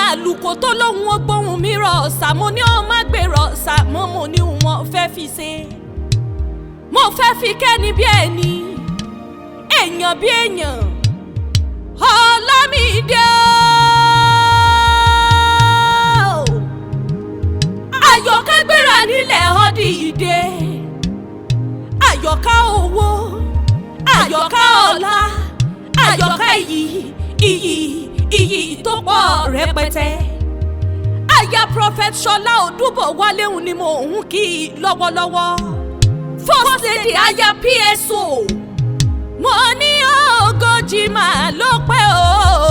àlùkò tó lóhun ó gbóhùn mi rọ̀ ọ̀sà mo ní ó má gbèrò ọ̀sà mọ́ mo ní wọn fẹ́ fi ṣe mo fẹ́ fi kẹ́ni bí ẹni èèyàn bí èèyàn Ọlámídé Àyọ̀ká gbéra nílẹ̀ ọdí ìdè Àyọ̀ká owó Àyọ̀ká ọlá Àyọ̀ká iyì tó pọ̀ rẹpẹtẹ aya prophet Ṣọlá Odubowale ni mo ń kí lọ́wọ́lọ́wọ́ first lady aya PSO mo ní ogójì máa ló pé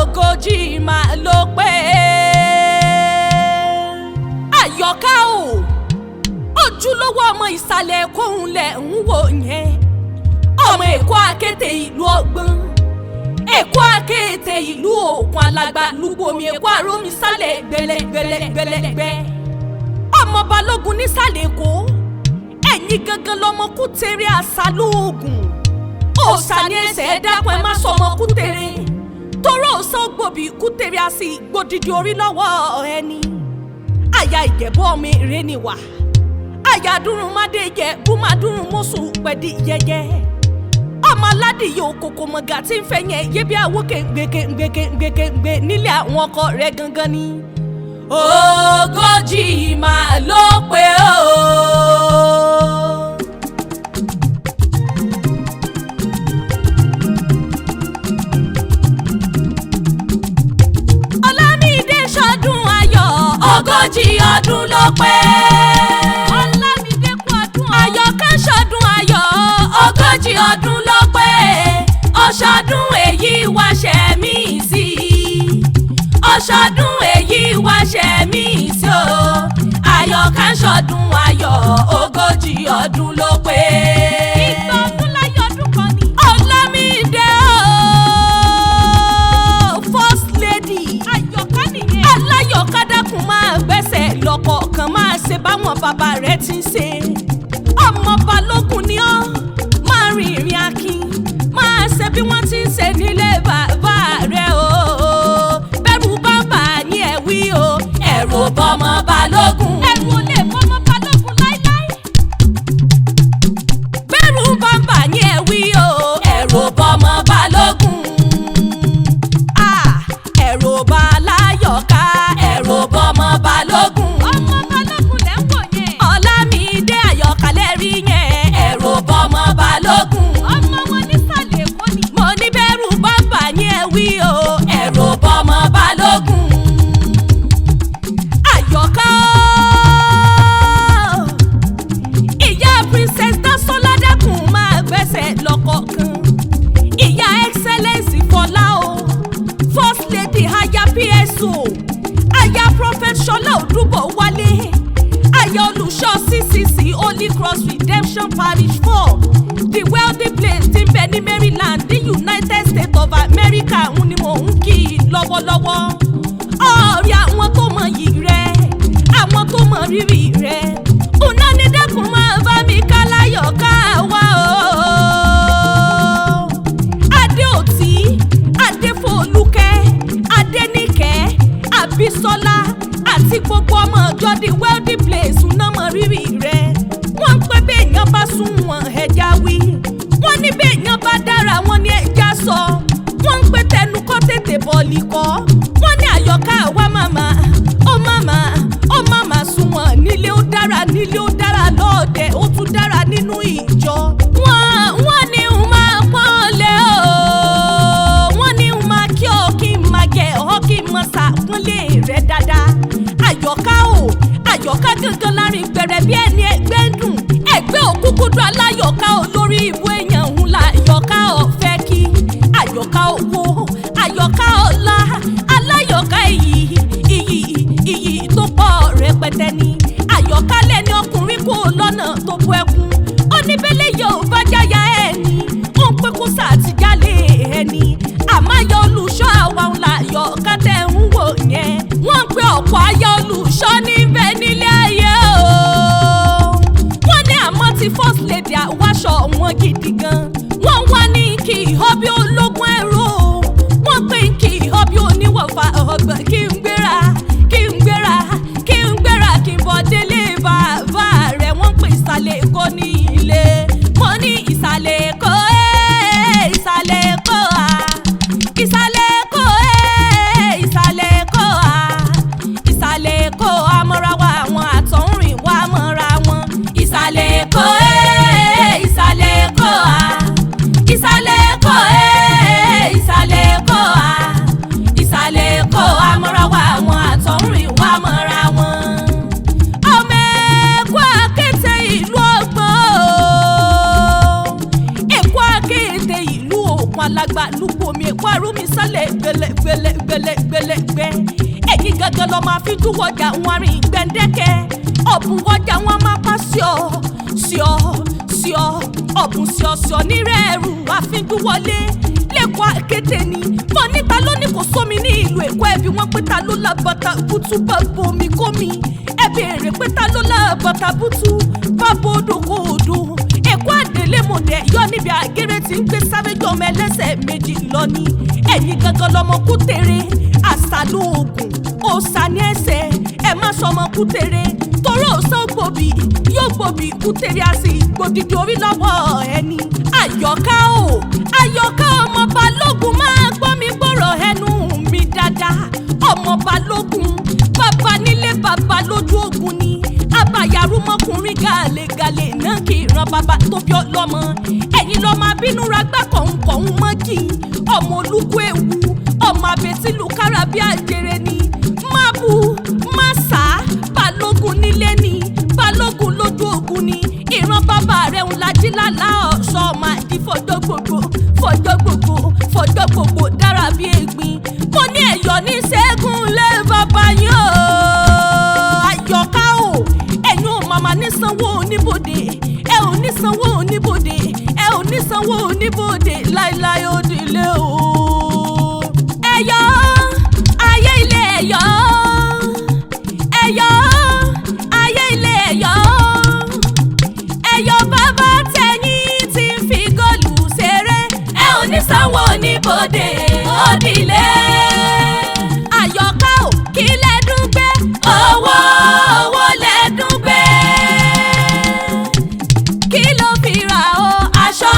ogójì máa ló pé Àyọ̀ká o ojúlówó ọmọ ìsàlẹ̀ kóhun lẹ̀ ń wò yẹn ọmọ Èkó akété ìlú ọgbọ́n Èkó akété ìlú òkun alàgbà lúgbòmí Èkó arómi sálẹ̀ gbẹlẹgbẹlẹgbẹ ọmọ balógun nísàlẹ̀ Èkó ẹ̀yin gangan lọmọ Kútèrè àṣàlóògùn òòṣà ní ẹsẹ̀ dápọ̀ ẹ má sọ ọmọ Kútèrè toró òòṣà ògbòbí Kútèrè àti ìgbòdìdì orí lọ́wọ́ ẹni àyà Ìjẹ̀bú ọmọ èrè ni wà àyà dúrún mádé jẹ búmadúrún mọ́sùn pẹ̀dí yẹyẹ ọmọ aládìyẹ òkòkò mọ̀gà tí ń fẹ́ yẹn yé bí àwọn kéńgbé nílé àwọn ọkọ rẹ̀ gangan ni. ogójì máa ló pé o. Ọlámídé ṣọdún ayọ̀ ogójì ọdún ló pé. Ọlámídé kú ọdún Àyọ̀ká ṣọdún ayọ̀ ogójì ọdún ló pé ọṣọdún èyí wá ṣẹ̀mí sí ọṣọdún èyí wá ṣẹ̀mí sí o Àyọ̀ká ṣọdún ayọ̀ ogójì ọdún ló pé. ìgbà ọdún láyé ọdún kan ni. Ọlámídé o first lady Àyọ̀ká nìyẹn. Aláyọ̀ká dákun máa gbẹ́sẹ̀ lọ́kọ̀ọ̀kan máa ṣe báwọn bàbá rẹ̀ ti ń ṣe ọmọ balógun ni ọ́ máa rìn ìrìn akin máa ṣe bí wọ́n ti ń ṣe nílé bàbá rẹ̀ o bẹ́rù bàbá yín ẹ̀ wí o ẹ̀rù bọ́mọ balógun ẹ̀rù ò lè bọ́mọ balógun láíláí bẹ́rù bàbá yín ẹ̀ wí o ẹ̀rù bọ́mọ balógun ẹ̀rù bá Láyọ̀ká ẹ̀rù bọ́mọ balógun ọmọ balógun lẹ́ ń wò yẹn Ọlámídé Àyọ̀ká lẹ́rí yẹn ẹ̀rù bọ́mọ balógun ọmọ wọn nísàlẹ̀ Èkó ni mo ní bẹ́rù bàbá yín ẹ̀ wí o ẹ̀rù bọ́mọ balógun Àyọ̀ká ìyá princess Dásọ́lá dákun máa gbẹ́sẹ̀ lọ́kọ̀ọ̀kan ìyá excellence Fọlá o first lady aya PSO aya prophet Ṣọlá Odubowale aya olùṣọ́ CCC Holy Cross Redemption Parish 4 the wealthy place ti ń bẹ ní Maryland ní United States of America ń ni mò ń kí lọ́wọ́lọ́wọ́ ọ̀rẹ́ àwọn tó mọ yìí rẹ̀ àwọn tó mọ rírì rẹ̀ ọ̀nà ní dẹ́kun máa bá mi ká Láyọ̀ká wá o. Adéòtí Adéfolúkẹ́ Adéníkẹ́ Àbísọ́lá àti gbogbo ọmọ ọjọ́ the wealthy place ń náà mọ rírì rẹ̀ wọ́n ń pẹ́ bẹ́ẹ̀ yẹn bá sún wọn ẹja wí wọ́n ní bẹ́ẹ̀ yẹn bá dára wọn ní ẹja sọ wọ́n ń pẹ́ tẹnu kọ́ tètè bọ́ọ̀lì kọ́ wọ́n ní Àyọ̀ká wá màmá ó màmá sún wọn nílé ó dára lọ́ọ̀dẹ̀ ó tún dára nínú ìjọ wọ́n ní ń máa pọ́nlé o wọ́n ní ń máa kí ọ kí n máa gẹ̀ ọ́ kí n máa ṣàpọ́nlé rẹ̀ dáadáa Àyọ̀ká o Àyọ̀ká gangan lárin gbẹ̀rẹ̀ bí ẹni ẹgbẹ́ ń dùn ẹgbẹ́ òkúkúdú Aláyọ̀ká olórí ìwé èèyàn ń la Àyọ̀ká ọ̀fẹ́ kí Àyọ̀ká owó Àyọ̀ká ọlá Aláyọ̀ká iyì tó pọ̀ rẹpẹtẹ ni Àyọ̀ká lẹ́ni ọkùnrin kò lọ́nà tó bu ẹkún oníbẹ̀lẹ̀ yóò bá jáyà ẹni ó ń pẹ́ kó sàtìjálè ẹni àmọ́ ayé olùṣọ́ àwa ń la Àyọ̀ká tẹ̀ ń wò yẹn wọ́n ń pe ọ̀pọ̀ ayé olùṣọ́ níbẹ̀ nílé ayé o wọ́n ní àmọ́ ti first lady àwáṣọ wọn gidi gan wọ́n wá ní kí ìhọ́ bí ológun ẹ̀rọ wọ́n pè kí ìhọ́ bí oníwọ̀fà ọ̀gbọ̀n kí n gbéra alàgbà lùpọ̀ mi èkó àrùmí sálẹ̀ gbẹlẹ̀gbẹlẹ̀gbẹlẹ̀gbẹ ẹ̀yin gangan lọ máa fi dúwọ́jà wọn rìn gbẹ̀ndẹ́kẹ́ ọ̀bùn wọ́jà wọn máa bá ṣíọ ọ̀bùn ṣíọ nírẹ̀ ẹ̀rù àfijúwọlé lẹ́kọ̀ọ́ àkété ni mo níta ló ní kò sómi ní ìlú èkó ẹbí wọn pé ta ló la bàtà bùtù bàbá omi kómi ẹ béèrè pé ta ló la bàtà bùtù bàbá odòkòdò èkó àdélé mọ̀dẹ́ yọ níbi àgẹ́rẹ́ tí ń gbé sáréjọ́ ọmọ ẹlẹ́sẹ̀ méjì lọ ní ẹ̀yin gangan lọmọ kútèrè àṣà lóògùn òòṣà ní ẹsẹ̀ ẹ má sọmọ kútèrè torí òòṣà gbòbí yóò gbòbí kútèrè àti gbòdìdì orí lọ́wọ́ ẹni àyọ̀ká ọmọ balógun máa gbọ́ mi gbọ́rọ̀ ẹnu mi dáadáa ọmọ balógun bàbá nílé bàbá lójú ogun ni abayarumọkùnrin gàlégàlé náà kì í ran bàbá tó bí ọlọ́mọ ẹ̀yin lọ́ọ́ máa bínú ra gbá kọ̀ọ̀hún mọ́gì ọmọ olúkú ewu ọmọ abẹ́tílù kára bí àjèrè ni má bu má sá balógun nílé ni balógun lójú ogun ni ìran bàbá rẹ̀ ń lají lálá ọ̀ṣọ́ máa di fọjọ́ gbogbo dára bí egbin mo ní ẹ̀yọ́ ní ṣẹ́gun lé bàbá yín o àyọ̀ká o ẹ̀yin ò màmá ní sanwó oníbòde ẹ ò ní sanwó oníbòde ẹ ò ní sanwó oníbòde láíláí ó dilé o ẹ̀yọ́ ayé ilé ẹ̀yọ́ ayé ilé ẹ̀yọ́ bàbá tẹ̀yìn tí ń fi góòlù ṣeré ẹ ò ní sanwó oníbòde ó dilé àyọ̀ká ò kí lẹ́dùn gbé owó lẹ́dùn gbé kí ló fi rà o aṣọ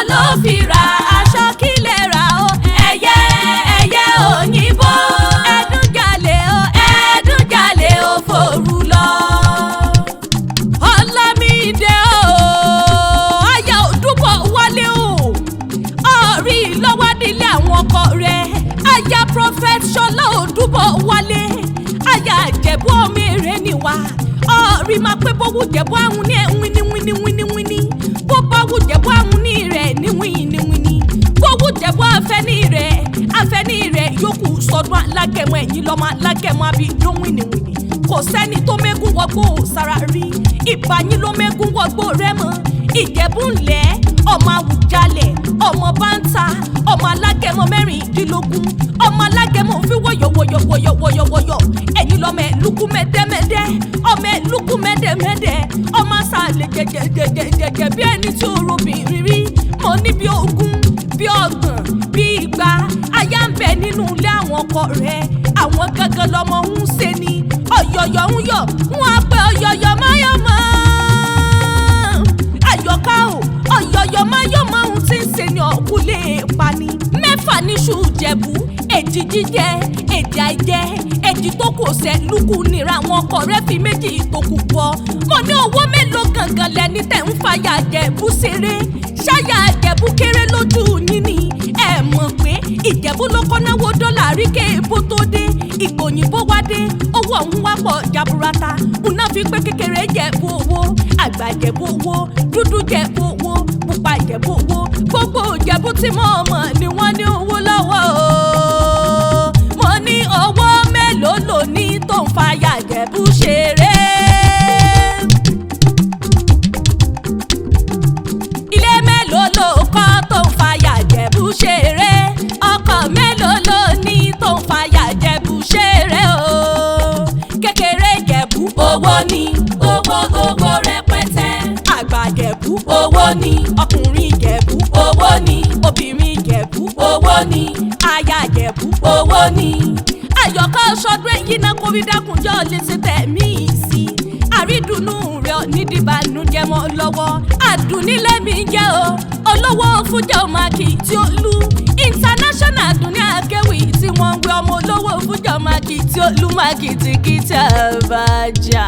ló fi rà aṣọ kí lè rà o ẹyẹ òyìnbó ẹdúnjalè o fòrú lọ. Ọlámídé o aya Odubowale o ọ̀rí lọ́wọ́dílé àwọn ọkọ rẹ̀ aya prophet Ṣọlá Odubowale aya Ìjẹ̀bú ọmọ èrè níwá ọ̀rí máa pé bówú Jẹ̀bú àwọn ní wíní bó bá wù Jẹ̀bú àwọn ní rẹ̀ ní wíní bówú Jẹ̀bú afẹ́ní rẹ̀ yòókù sọdún alágẹ̀mọ́ ẹ̀yìn lọ́mọ alágẹ̀mọ́ àbí dún wíní kò sẹ́ni tó mẹ́gùn wọgbó sára rí ìbáyín ló mẹ́gùn wọgbó rẹ̀ mọ́ Ìjẹ̀bú ńlẹ̀ ọmọ Àwùjalẹ̀ ọmọ báńtà ọmọ alágẹ̀mọ́ mẹ́rìndínlógún ọmọ alágẹ̀mọ́ fi wọ́yọ̀wọ́yọ̀ ẹ̀yin lọ́mọ ẹ̀lúkú mẹ́dẹ́mẹ́dẹ́ ọmọ ẹ̀lúkú mẹ́dẹ́mẹ́dẹ́ ọmọ sàlẹ̀ jẹjẹjẹjẹjẹ bí ẹni tí ó robìnrin rí mo ní bí ogún bí ọgbọ̀n bí igba aya ń bẹ nínú ilé àwọn ọkọ rẹ̀ àwọn gangan lọmọ ń ṣe ni ọ̀yọ̀yọ̀ ń yọ̀ wọ́n á pẹ́ ọ̀yọ̀yọ̀ máyọ̀mọ́ àyọ̀ká o ọ̀yọ̀yọ̀ máyọ̀mọ́ ohun tí ń ṣe ni ọ̀kúlé pani mẹ́fà níṣu Ìjẹ̀bú èjì jíjẹ èjì àìjẹ èjì tó kù ọ̀sẹ̀ lùkù nira àwọn ọkọ rẹ̀ fi méjì tó kù bọ́ mo ní owó mélòó gangan lẹni tẹ̀ ń fàyà Ìjẹ̀bú ṣeré ṣáyà Ìjẹ̀bú kéré lójú yín ni ẹ mọ̀ pé Ìjẹ̀bú ló kọ́ náwó dọ́là rí kéèbó tó dé ìgbòyìnbó wá dé owó ọ̀hún wá pọ̀ jaburata una fi pé kékeré Ìjẹ̀bú owó àgbà Ìjẹ̀bú owó dúdú Ìjẹ̀bú owó pupa Ìjẹ̀bú owó gbogbo Ìjẹ̀bú tí mo mọ̀ ni wọ́n ní owó lọ́wọ́ o mo ní owó mélòó lò ní tó ń fàyà Ìjẹ̀bú ṣeré. Ilé mélòó ló kọ́ tó ń fàyà Ìjẹ̀bú ṣeré ọkọ̀ mélòó ló ní tó ń fàyà Ìjẹ̀bú ṣeré o kékeré Ìjẹ̀bú owó ni owó rẹpẹtẹ àgbà Ìjẹ̀bú owó ni ọkùnrin Ìjẹ̀bú owó ni obìnrin Ìjẹ̀bú owó ni aya Ìjẹ̀bú owó ni àyọ̀ká ṣọdún èyí náà kó rí dákunjọ́ lè ṣe tẹ̀mí sí àrídùnnú rẹ̀ nídìbànújẹ́ mọ́ lọ́wọ́ àdùnnílẹ̀ mi jẹ́ o olówó fújẹ́ òmàkì tí ó lù international àdùnní akéwì tí wọ́n ń gbé ọmọ olówó fújẹ́ òmàkì tí ó lù mákìtìkìtì àbájá.